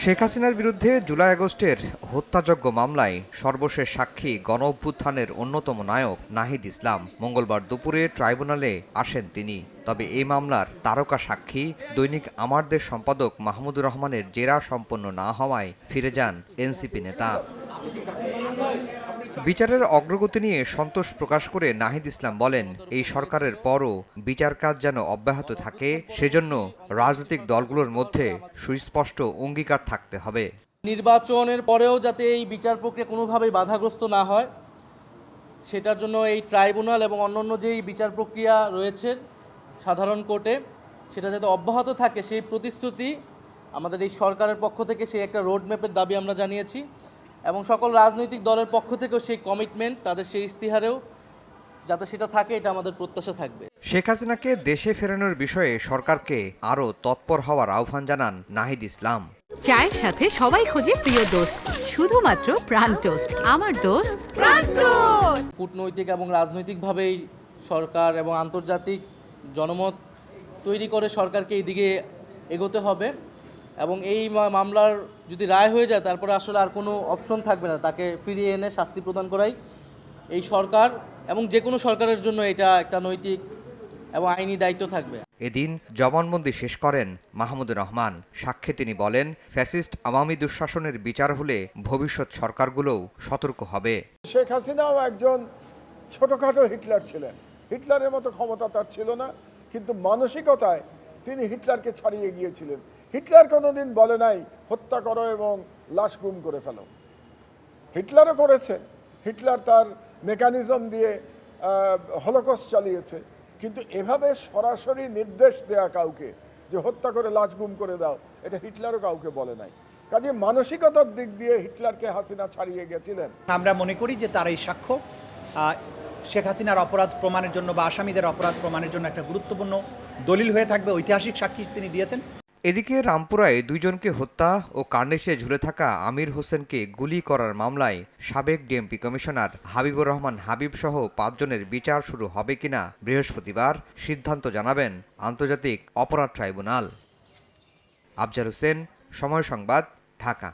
শেখ হাসিনার বিরুদ্ধে জুলাই আগস্টের হত্যাযজ্ঞ মামলায় সর্বশেষ সাক্ষী গণ অভ্যুত্থানের অন্যতম নায়ক নাহিদ ইসলাম মঙ্গলবার দুপুরে ট্রাইব্যুনালে আসেন তিনি। তবে এই মামলার তারকা সাক্ষী দৈনিক আমার দেশ সম্পাদক মাহমুদুর রহমানের জেরা সম্পন্ন না হওয়ায় ফিরে যান এনসিপি নেতা। বিচারের অগ্রগতি নিয়ে সন্তোষ প্রকাশ করে নাহিদ ইসলাম বলেন, এই সরকারের পরও বিচার কাজ যেন অব্যাহত থাকে, সেজন্য রাজনৈতিক দলগুলোর মধ্যে সুস্পষ্ট অঙ্গীকার থাকতে হবে। নির্বাচনের পরেও যাতে এই বিচার প্রক্রিয়া কোনোভাবেই বাধাগ্রস্ত না হয়, সেটার জন্য এই ট্রাইব্যুনাল এবং অন্যান্য যেই বিচার প্রক্রিয়া রয়েছে সাধারণ কোর্টে, সেটা যাতে অব্যাহত থাকে সেই প্রতিশ্রুতি আমাদের এই সরকারের পক্ষ থেকে, সেই একটা রোডম্যাপের দাবি আমরা জানিয়েছি এবং সকল রাজনৈতিক দলের পক্ষ থেকেও সেই কমিটমেন্ট, তাদের সেই ইস্তিহারেও যাতে সেটা থাকে, এটা আমাদের প্রত্যাশা থাকবে। শেখ হাসিনাকে দেশে ফেরানোর বিষয়ে সরকারকে আরও তৎপর হওয়ার আহ্বান জানান নাহিদ ইসলাম। চায়ের সাথে সবাই খোঁজে প্রিয় দোস্ত, শুধুমাত্র প্রাণ টোস্ট। আমার দোস্ত প্রাণ টোস্ট। কূটনৈতিক এবং রাজনৈতিকভাবেই সরকার এবং আন্তর্জাতিক জনমত তৈরি করে সরকারকে এই দিকে এগোতে হবে এবং এই মামলার যদি রায় হয়ে যায় তারপরে আসলে আর কোনো অপশন থাকবে না, তাকে ফিরিয়ে এনে শাস্তি প্রদান করাই এই সরকার এবং যে কোনো সরকারের জন্য এটা একটা নৈতিক এবং আইনি দায়িত্ব থাকবে। এদিন জবানবন্দি শেষ করেন মাহমুদুর রহমান। সাক্ষ্যে তিনি বলেন, ফ্যাসিস্ট আওয়ামী দুঃশাসনের বিচার হলে ভবিষ্যৎ সরকারগুলোও সতর্ক হবে। শেখ হাসিনাও একজন ছোটখাটো হিটলার ছিলেন। হিটলারের মতো ক্ষমতা তার ছিল না, কিন্তু মানসিকতায় তিনি হিটলারকে ছাড়িয়ে গিয়েছিলেন। হিটলার কোনোদিন বলে নাই হত্যা করো এবং লাশ গুম করে ফেলো। হিটলারও করেছে, হিটলার তার মেকানিজম দিয়ে হলোকস্ট চালিয়েছে, কিন্তু এভাবে সরাসরি নির্দেশ দেয়া কাউকে যে হত্যা করে লাশ গুম করে দাও, এটা হিটলারও কাউকে বলে নাই। কাজে মানসিকতার দিক দিয়ে হিটলারকে হাসিনা ছাড়িয়ে গেছিলেন। আমরা মনে করি যে তার এই সাক্ষ্য শেখ হাসিনার অপরাধ প্রমাণের জন্য বা আসামিদের অপরাধ প্রমাণের জন্য একটা গুরুত্বপূর্ণ দলিল হয়ে থাকবে, ঐতিহাসিক সাক্ষী তিনি দিয়েছেন। এদিকে রামপুরায় দুইজনকে হত্যা ও কার্নিশে ঝুলে থাকা আমির হোসেনকে গুলি করার মামলায় সাবেক ডিএমপি কমিশনার হাবিবুর রহমান হাবিব সহ ৫ জনের বিচার শুরু হবে কিনা বৃহস্পতিবার সিদ্ধান্ত জানাবেন আন্তর্জাতিক অপরাধ ট্রাইব্যুনাল। আফজাল হোসেন, সময় সংবাদ, ঢাকা।